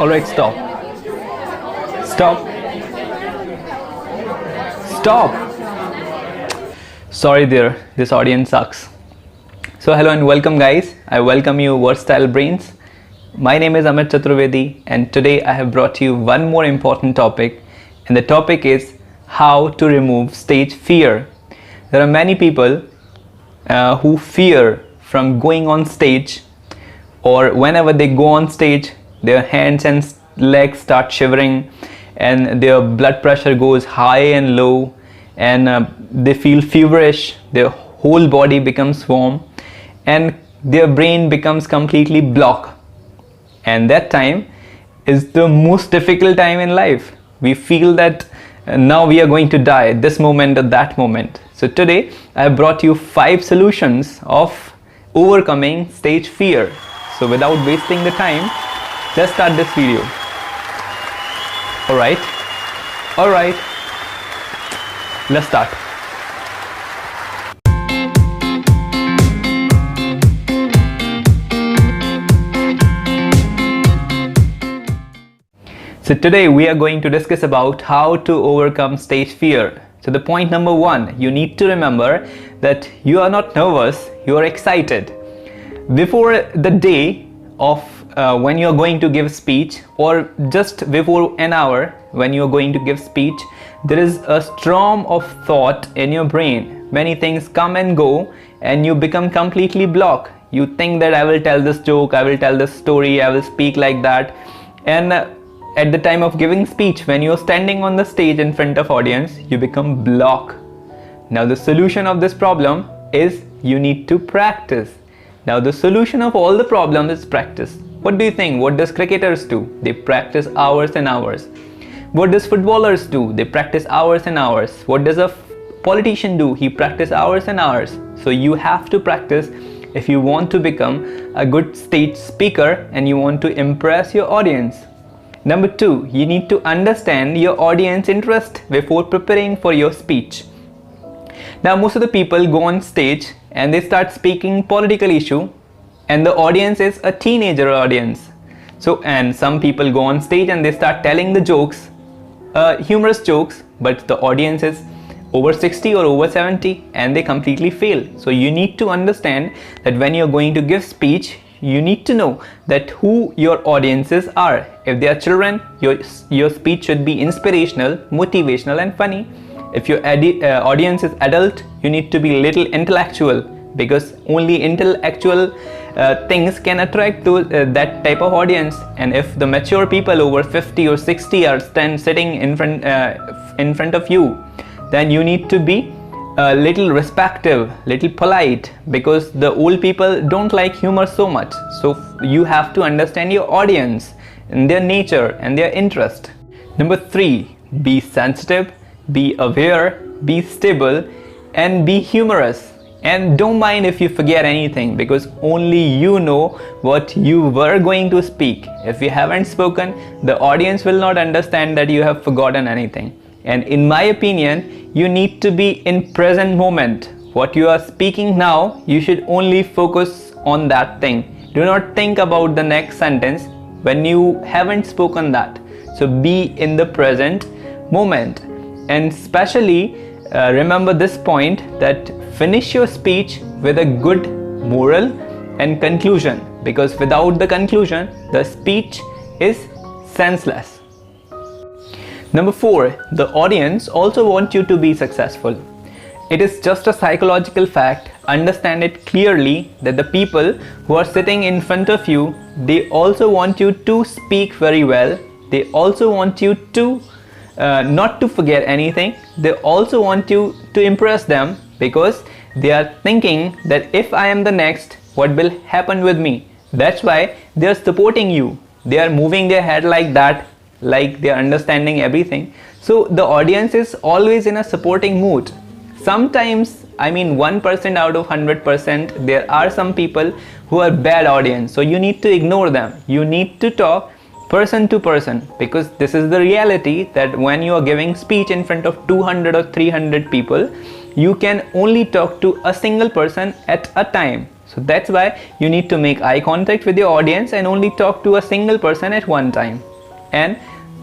Alright, stop. Stop. Stop. Sorry there, this audience sucks. So hello and welcome guys. I welcome you Versatile Brains. My name is Amit Chaturvedi and today I have brought you one more important topic, and the topic is how to remove stage fear. There are many people who fear from going on stage, or whenever they go on stage their hands and legs start shivering and their blood pressure goes high and low, and they feel feverish, their whole body becomes warm and their brain becomes completely blocked. And that time is the most difficult time in life. We feel that now we are going to die, this moment or that moment. So today I have brought you 5 solutions of overcoming stage fear. So without wasting the time, let's start this video. Alright, let's start. So today we are going to discuss about how to overcome stage fear. So the point number 1, you need to remember that you are not nervous, you are excited. Before the day of when you are going to give speech, or just before an hour when you are going to give speech, there is a storm of thought in your brain. Many things come and go and you become completely blocked. You think that I will tell this joke, I will tell this story, I will speak like that, and at the time of giving speech, when you're standing on the stage in front of audience, you become blocked. Now the solution of this problem is you need to practice. Now the solution of all the problems is practice. What do you think? What does cricketers do? They practice hours and hours. What does footballers do? They practice hours and hours. What does a politician do? He practices hours and hours. So you have to practice if you want to become a good stage speaker and you want to impress your audience. Number 2, you need to understand your audience interest before preparing for your speech. Now most of the people go on stage and they start speaking political issue, and the audience is a teenager audience. So, and some people go on stage and they start telling the jokes, humorous jokes, but the audience is over 60 or over 70 and they completely fail. So you need to understand that when you're going to give speech, you need to know that who your audiences are. If they are children, your speech should be inspirational, motivational and funny. If your audience is adult, you need to be little intellectual, because only intellectual things can attract to that type of audience. And if the mature people over 50 or 60 are sitting in front of you, then you need to be a little respectful, little polite, because the old people don't like humor so much. So you have to understand your audience and their nature and their interest. Number 3, be sensitive, be aware, be stable and be humorous. And don't mind if you forget anything, because only you know what you were going to speak. If you haven't spoken, the audience will not understand that you have forgotten anything. And in my opinion, you need to be in present moment. What you are speaking now, you should only focus on that thing. Do not think about the next sentence when you haven't spoken that. So be in the present moment. And especially remember this point, that finish your speech with a good moral and conclusion, because without the conclusion, the speech is senseless. Number 4, the audience also want you to be successful. It is just a psychological fact. Understand it clearly that the people who are sitting in front of you, they also want you to speak very well. They also want you to not to forget anything. They also want you to impress them, because they are thinking that if I am the next, what will happen with me? That's why they are supporting you. They are moving their head like that, like they are understanding everything. So the audience is always in a supporting mood. Sometimes, I mean 1% out of 100%, there are some people who are bad audience. So you need to ignore them. You need to talk person to person, because this is the reality, that when you are giving speech in front of 200 or 300 people, you can only talk to a single person at a time. So that's why you need to make eye contact with your audience and only talk to a single person at one time. And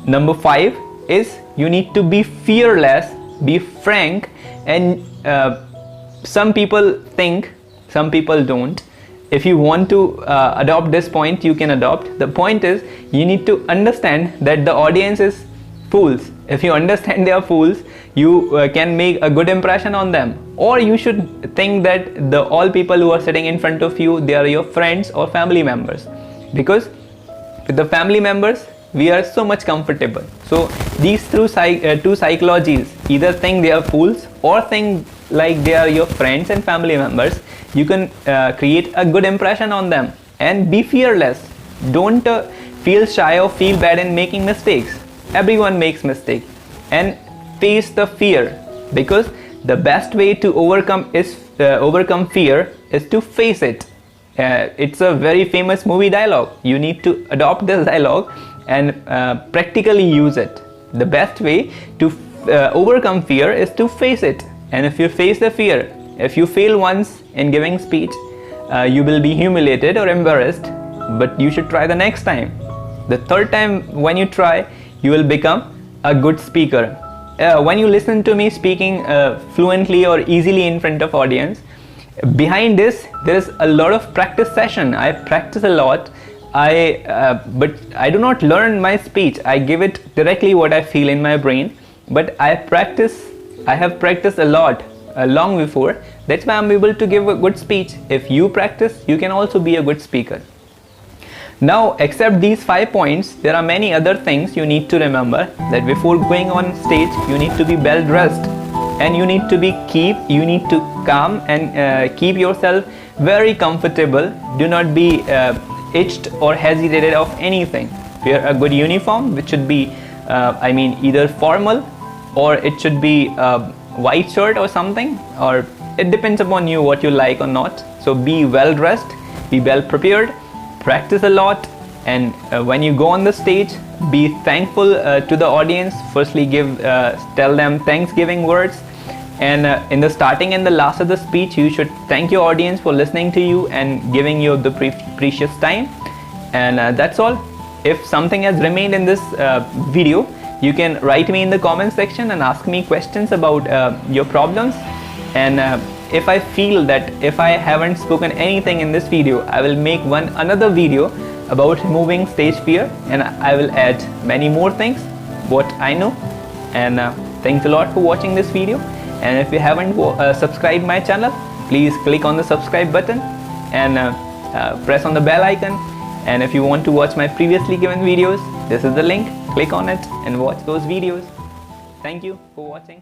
number 5 is you need to be fearless, be frank, and some people think, some people don't. If you want to adopt this point, you can adopt. The point is you need to understand that the audience is fools. If you understand they are fools, you can make a good impression on them. Or you should think that all people who are sitting in front of you, they are your friends or family members. Because with the family members, we are so much comfortable. So these two psychologies, either think they are fools or think like they are your friends and family members. You can create a good impression on them and be fearless. Don't feel shy or feel bad in making mistakes. Everyone makes mistakes, and face the fear, because the best way to overcome fear is to face it. It's a very famous movie dialogue. You need to adopt this dialogue and practically use it. The best way to overcome fear is to face it. And if you face the fear, if you fail once in giving speech, you will be humiliated or embarrassed, but you should try the next time. The third time when you try, you will become a good speaker. When you listen to me speaking fluently or easily in front of audience, behind this there is a lot of practice session. I practice a lot. But I do not learn my speech. I give it directly what I feel in my brain. But I have practiced a lot long before. That's why I'm able to give a good speech. If you practice, you can also be a good speaker. Now, except these 5 points, there are many other things you need to remember. That before going on stage, you need to be well dressed, and you need to calm and keep yourself very comfortable. Do not be itched or hesitated of anything. Wear a good uniform, which should be either formal, or it should be white shirt or something, or it depends upon you what you like or not. So be well dressed, be well prepared, practice a lot, and when you go on the stage, be thankful to the audience. Firstly, tell them Thanksgiving words, and in the starting and the last of the speech, you should thank your audience for listening to you and giving you the precious time. And that's all. If something has remained in this video, you can write me in the comment section and ask me questions about your problems. And if I feel that if I haven't spoken anything in this video, I will make another video about removing stage fear, and I will add many more things what I know. And thanks a lot for watching this video. And if you haven't subscribed my channel, please click on the subscribe button and press on the bell icon. And if you want to watch my previously given videos, this is the link. Click on it and watch those videos. Thank you for watching.